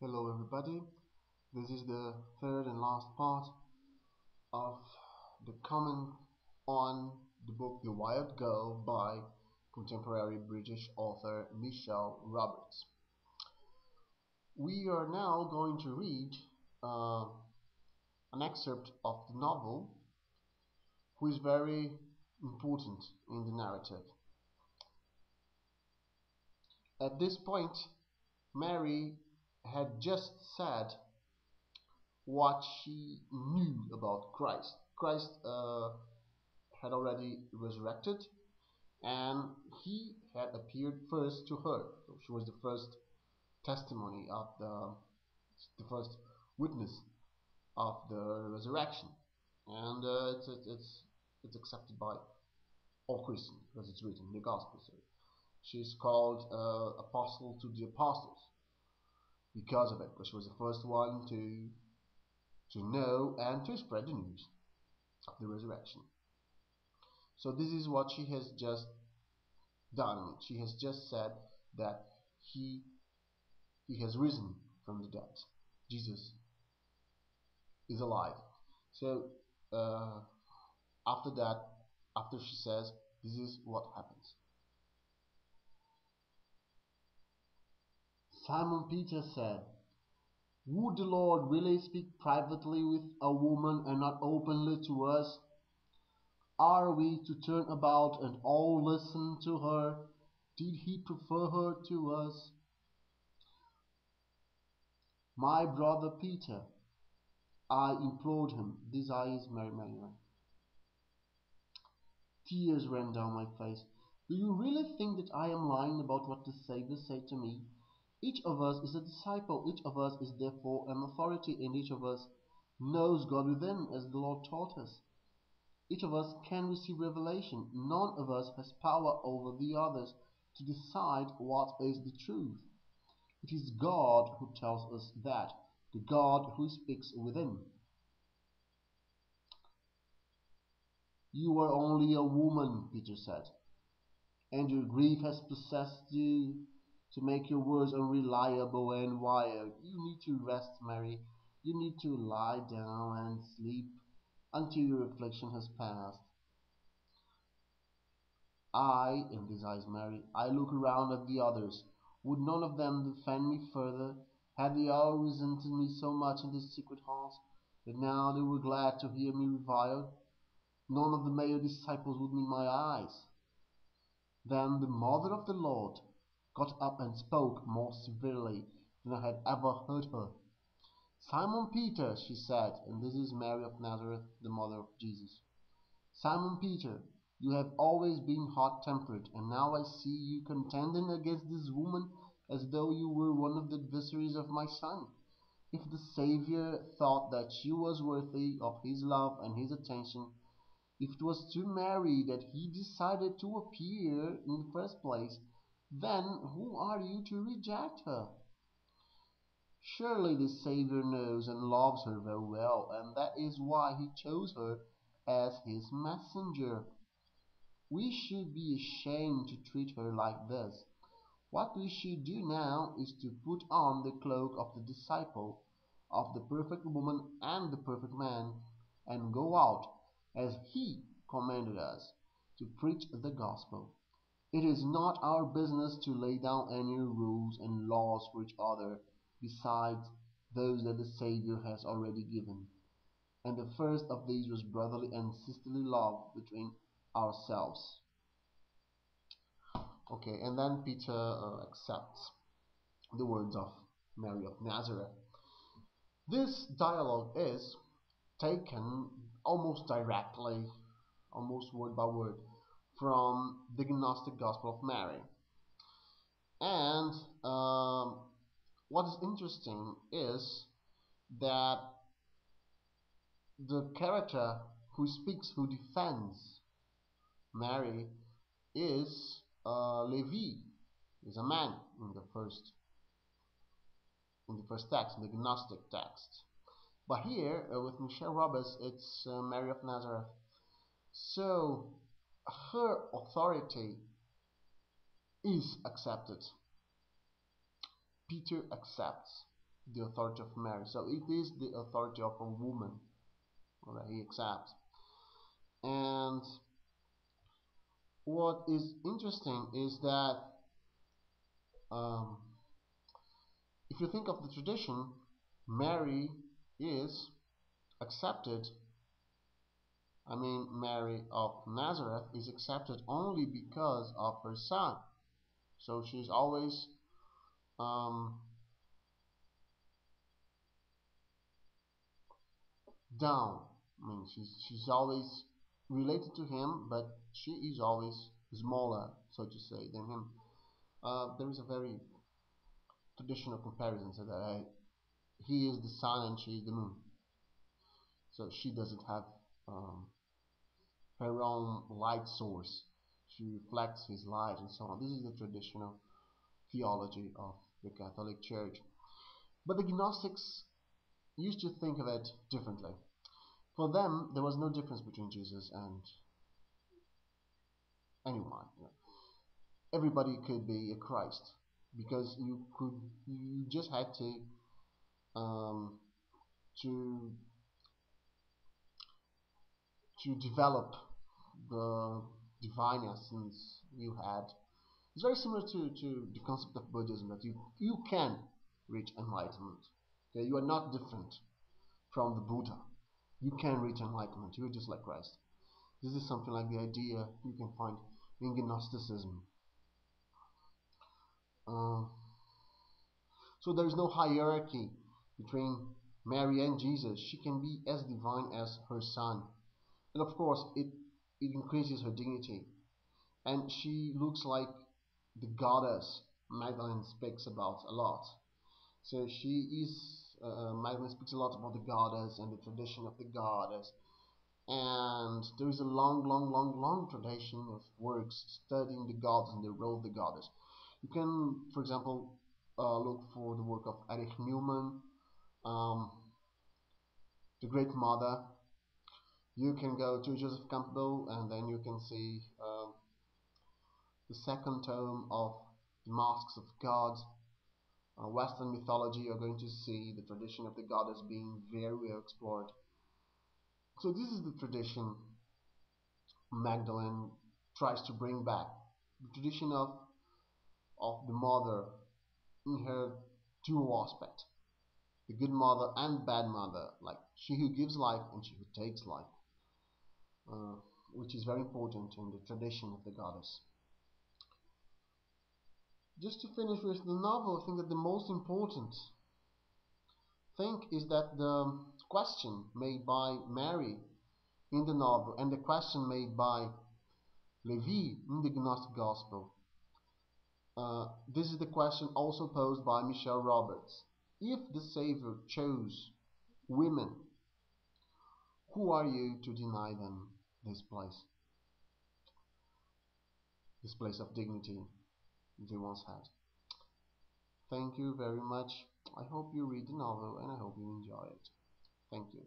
Hello everybody, this is the third and last part of the comment on the book The Wild Girl by contemporary British author Michele Roberts. We are now going to read uh, an excerpt of the novel who is very important in the narrative. At this point, Mary had just said what she knew about Christ. Christ had already resurrected and he had appeared first to her. So she was the first testimony of the first witness of the resurrection. And it's accepted by all Christians because it's written in the Gospel. So she's called apostle to the apostles because of it, because she was the first one to know and to spread the news of the resurrection. So this is what she has just done. She has just said that he he has risen from the dead. Jesus is alive. So uh, after that, after she says, this is what happens. Simon Peter said, "Would the Lord really speak privately with a woman and not openly to us? Are we to turn about and all listen to her? Did he prefer her to us? My brother Peter," I implored him. This is Mary Magdalene. Tears ran down my face. "Do you really think that I am lying about what the Savior said to me? Each of us is a disciple, each of us is therefore an authority, and each of us knows God within, as the Lord taught us. Each of us can receive revelation. None of us has power over the others to decide what is the truth. It is God who tells us that, the God who speaks within. You are only a woman," Peter said, "and your grief has possessed you to make your words unreliable and wild. You need to rest, Mary. You need to lie down and sleep until your affliction has passed." In this eyes, Mary, I look around at the others. Would none of them defend me further? Had they all resented me so much in the secret halls that now they were glad to hear me reviled? None of the male disciples would meet my eyes. Then the mother of the Lord got up and spoke more severely than I had ever heard her. "Simon Peter," she said, and this is Mary of Nazareth, the mother of Jesus. "Simon Peter, you have always been hot-tempered, and now I see you contending against this woman as though you were one of the adversaries of my Son. If the Savior thought that she was worthy of his love and his attention, if it was to Mary that he decided to appear in the first place, then who are you to reject her? Surely the Savior knows and loves her very well, and that is why he chose her as his messenger. We should be ashamed to treat her like this. What we should do now is to put on the cloak of the disciple, of the perfect woman and the perfect man, and go out, as he commanded us, to preach the gospel. It is not our business to lay down any rules and laws for each other besides those that the Savior has already given. And the first of these was brotherly and sisterly love between ourselves." Okay, and then Peter accepts the words of Mary of Nazareth. This dialogue is taken almost directly, almost word by word, from the Gnostic Gospel of Mary. And what is interesting is that the character who speaks, who defends Mary, is Levi, is a man in the first text, in the Gnostic text. But here, with Michele Roberts, it's Mary of Nazareth. So her authority is accepted. Peter accepts the authority of Mary. So it is the authority of a woman that he accepts. And what is interesting is that um, if you think of the tradition, Mary is accepted. I mean, Mary of Nazareth is accepted only because of her son. So she's always um, down. I mean, she's always related to him, but she is always smaller, so to say, than him. There is a very traditional comparison so that he is the sun and she is the moon. So she doesn't have um, her own light source. She reflects his light and so on. This is the traditional theology of the Catholic Church. But the Gnostics used to think of it differently. For them, there was no difference between Jesus and anyone. Everybody could be a Christ because you just had um, to to develop the divine essence you had. It's very similar to the concept of Buddhism that you can reach enlightenment. Okay, you are not different from the Buddha. You can reach enlightenment. You're just like Christ. This is something like the idea you can find in Gnosticism. Uh, so there is no hierarchy between Mary and Jesus. She can be as divine as her son. And of course, it increases her dignity. And she looks like the goddess Magdalene speaks about a lot. So she is, Magdalene speaks a lot about the goddess and the tradition of the goddess. And there is a long, long, long, long tradition of works studying the gods and the role of the goddess. You can, for example, look for the work of Erich Neumann, um, the Great Mother. You can go to Joseph Campbell, and then you can see the second tome of the Masks of Gods. Western mythology, you're going to see the tradition of the goddess being very well explored. So this is the tradition Magdalene tries to bring back. The tradition of the mother in her dual aspect. The good mother and bad mother, like she who gives life and she who takes life, uh, which is very important in the tradition of the goddess. Just to finish with the novel, I think that the most important thing is that the question made by Mary in the novel and the question made by Levi in the Gnostic Gospel. This is the question also posed by Michele Roberts. If the Savior chose women, who are you to deny them this place of dignity they once had? Thank you very much. I hope you read the novel and I hope you enjoy it. Thank you.